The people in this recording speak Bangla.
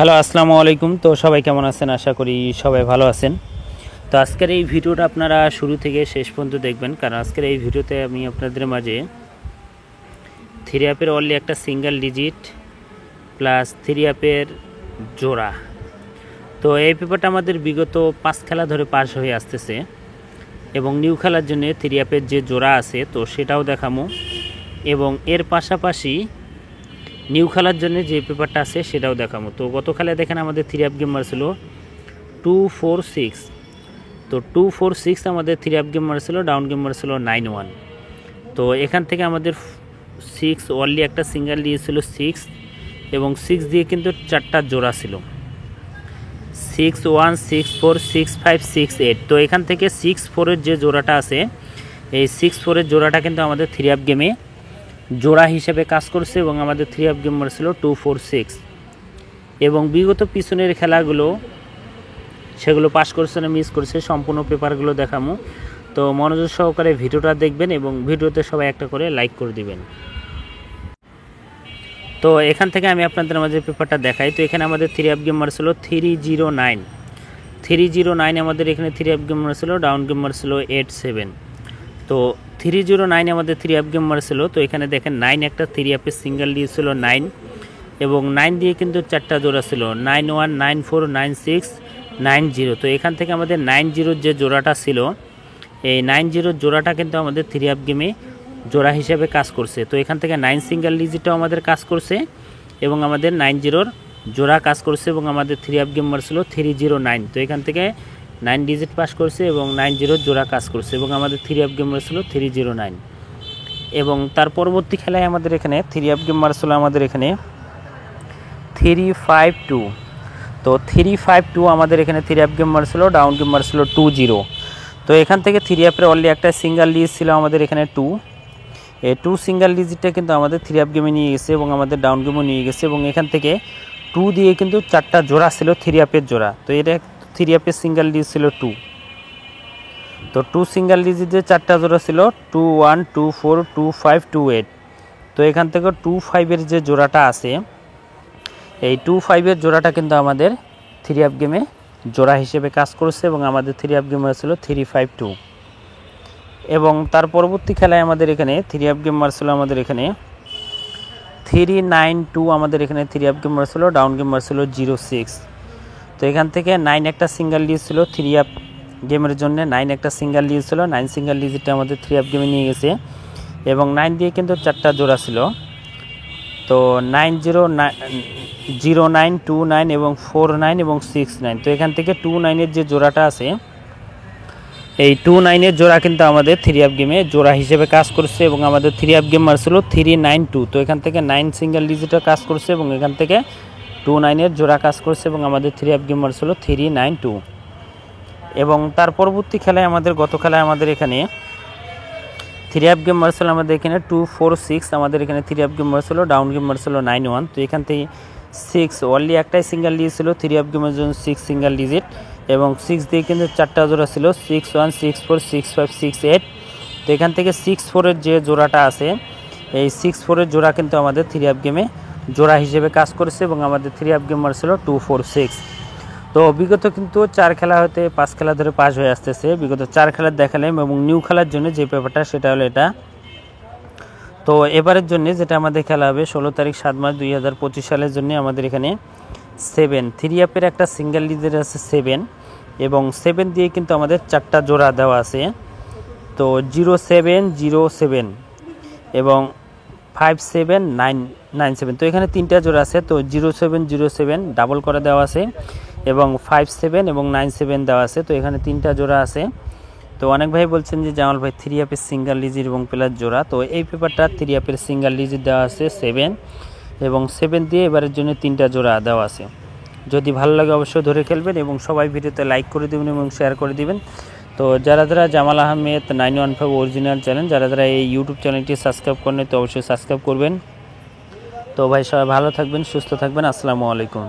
হ্যালো, আসসালামু আলাইকুম। তো সবাই কেমন আছেন? আশা করি সবাই ভালো আছেন। তো আজকের এই ভিডিওটা আপনারা শুরু থেকে শেষ পর্যন্ত দেখবেন, কারণ আজকের এই ভিডিওতে আমি আপনাদের মাঝে থ্রি অ্যাপের অনলি একটা সিঙ্গেল ডিজিট প্লাস থ্রি অ্যাপের জোড়া। তো এই পেপারটা আমাদের বিগত 5 খেলা ধরে পাস হয়ে আসতেছে এবং নিউ খেলার জন্য থ্রি অ্যাপের যে জোড়া আছে তো সেটাও দেখামো, এবং এর পাশাপাশি নিউ খেলার জন্য যে পেপারটা আছে সেটাও দেখাবো। তো গত খেলায় দেখেন আমাদের থ্রি অ্যাপ গেম মারছিল 246। তো 246 আমাদের থ্রি অ্যাপ গেম মারছিল, ডাউন গেম মারছিল 91। তো এখান থেকে আমাদের 6 অনলি একটা সিঙ্গেল দিয়েছিল 6, এবং 6 দিয়ে কিন্তু 4টা জোড়া ছিল 6 1 6 4 6 5 6 8। তো এখান থেকে 6 4-এর যে জোড়াটা আছে এই 6 4-এর জোড়াটা কিন্তু আমাদের থ্রি অ্যাপ গেমে জোড়া হিসেবে কাজ করছে, এবং আমাদের থ্রি অ্যাপ গেম ছিল 246। এবং বিগত পিছনের খেলাগুলো সেগুলো পাস করছে না মিস করছে সম্পূর্ণ পেপারগুলো দেখামো। তো মনোযোগ সহকারে ভিডিওটা দেখবেন এবং ভিডিওতে সবাই একটা করে লাইক করে দিবেন। তো এখান থেকে আমি আপনাদের মাঝে পেপারটা দেখাই। তো এখানে আমাদের থ্রি অ্যাপ গেম ছিল 309 আমাদের এখানে থ্রি অ্যাপ গেম ছিল, ডাউন গেম ছিল 87। তো 309 আমাদের থ্রি অ্যাপ গেম ছিল। তো এখানে দেখেন 9 একটা থ্রি অ্যাপের সিঙ্গেল দিয়েছিল 9, এবং 9 দিয়ে কিন্তু 4টা জোড়া ছিল 91 94 96 90। তো এখান থেকে আমাদের 90 যে জোড়াটা ছিল এই 90 জোড়াটা কিন্তু আমাদের থ্রি অ্যাপ গেমে জোড়া হিসেবে কাজ করছে। তো এখান থেকে 9 সিঙ্গেল ডিজিটটাও আমাদের কাজ করছে এবং আমাদের 90 জোড়া কাজ করছে, এবং আমাদের থ্রি অ্যাপ গেম ছিল 309। তো এখান থেকে 9 ডিজিট পাস করছে এবং 90 জোড়া কাজ করছে, এবং আমাদের থ্রি অ্যাপ গেম ছিল 309। এবং তার পরবর্তী খেলায় আমাদের এখানে থ্রি অ্যাপ গেম ছিল আমাদের এখানে 352। তো 352 আমাদের এখানে থ্রি অ্যাপ গেম ছিল, ডাউন গেম ছিল 20। তো এখান থেকে থ্রি অ্যাপের অনলি একটা সিঙ্গেল ডিজিট ছিল আমাদের এখানে 2। এই 2 সিঙ্গেল ডিজিটটা কিন্তু আমাদের থ্রি অ্যাপ গেমে নিয়ে গেছে এবং আমাদের ডাউন গেমও নিয়ে গেছে, এবং এখান থেকে 2 দিয়ে কিন্তু 4টা জোড়া ছিল থ্রি অ্যাপের জোড়া। তো এটা থ্রি অ্যাপের সিঙ্গেল ডিজিট ছিল 2। তো 2 সিঙ্গেল ডিজিটে 4টা জোড়া ছিল 2 1 2 4 2 5 2 8। তো এখান থেকে 2 5-এর যে জোড়াটা আছে এই 2 5-এর জোড়াটা কিন্তু আমাদের থ্রি অ্যাপ গেমে জোড়া হিসেবে কাজ করছে, এবং আমাদের থ্রি অ্যাপ গেম ছিল 352। এবং তার পরবর্তী খেলায় আমাদের এখানে থ্রি অ্যাপ গেম ছিল আমাদের এখানে 392 আমাদের এখানে থ্রি অ্যাপ গেম ছিল, ডাউন গেম ছিল 06। তো এখান থেকে 9 একটা সিঙ্গেল দিয়েছিল থ্রি অ্যাপ গেমের জন্য, 9 একটা সিঙ্গেল দিয়েছিল, 9 সিঙ্গেল ডিজিটটা আমাদের থ্রি অ্যাপ গেমে নিয়ে গেছে, এবং 9 দিয়ে কিন্তু 4টা জোড়া ছিল। তো 09 29 এবং 49 এবং 69। তো এখান থেকে 29-এর যে জোড়াটা আছে এই 29-এর জোড়া কিন্তু আমাদের থ্রি অ্যাপ গেমে জোড়া হিসেবে কাজ করছে, এবং আমাদের থ্রি অ্যাপ গেম ছিল 392। তো এখান থেকে 9 সিঙ্গেল ডিজিটটা কাজ করছে, এবং এখান থেকে 29-এর জোড়া কাজ করছে, এবং আমাদের থ্রি অ্যাপ গেম ছিল 392। এবং তার পরবর্তী খেলায় আমাদের গত খেলায় আমাদের এখানে থ্রি অ্যাপ গেম ছিল আমাদের এখানে 246 আমাদের এখানে থ্রি অ্যাপ গেম ছিল, ডাউন গেম ছিল 91। তো এখান থেকে 6 অনলি একটাই সিঙ্গেল ডিজিট ছিল থ্রি অ্যাপ গেমের জন্য 6 সিঙ্গেল ডিজিট, এবং 6 দিয়ে কিন্তু 4টা জোড়া ছিল 6 1 6 4 6 5 6 8। তো এখান থেকে 6 4-এর যে জোড়াটা আছে এই 6 4-এর জোড়া কিন্তু আমাদের থ্রি অ্যাপ গেমে জোড়া হিসেবে কাজ করেছে, এবং আমাদের থ্রি অ্যাপ গেম ছিল 246। তো বিগত কিন্তু 4 খেলা হতে 5 খেলা ধরে পাস হয়ে আসতেছে। বিগত 4 খেলার দেখালাম, এবং নিউ খেলার জন্য যে পেপারটা সেটা হলো এটা। তো এবারের জন্য যেটা আমাদের খেলা হবে 16 তারিখ 7 মার্চ 2025 সালের জন্য আমাদের এখানে 7 থ্রি অ্যাপের একটা সিঙ্গেল ডিজিট আছে 7, এবং 7 দিয়ে কিন্তু আমাদের 4টা জোড়া দেওয়া আছে। তো 0707 এবং 57997। তো এখানে 3টা জোড়া আছে। তো 0707 ডাবল করে দেওয়া আছে, এবং 57 এবং 97 দেওয়া আছে। তো এখানে 3টা জোড়া আছে। তো অনেক ভাই বলছেন যে জামাল ভাই থ্রি অ্যাপের সিঙ্গেল ডিজিট এবং প্লাস জোড়া। তো এই পেপারটা থ্রি অ্যাপের সিঙ্গেল ডিজিট দেওয়া আছে 7, এবং 7 দিয়ে এবারের জন্য 3টা জোড়া দেওয়া আছে। যদি ভালো লাগে অবশ্যই ধরে খেলবেন, এবং সবাই ভিডিওতে লাইক করে দেবেন এবং শেয়ার করে দিবেন। তো যারা জামাল আহমেদ 915 অরিজিনাল চ্যানেল যারা এই ইউটিউব চ্যানেলটি সাবস্ক্রাইব করেন তো অবশ্যই সাবস্ক্রাইব করবেন। তো ভাই সবাই ভালো থাকবেন, সুস্থ থাকবেন। আসসালামু আলাইকুম।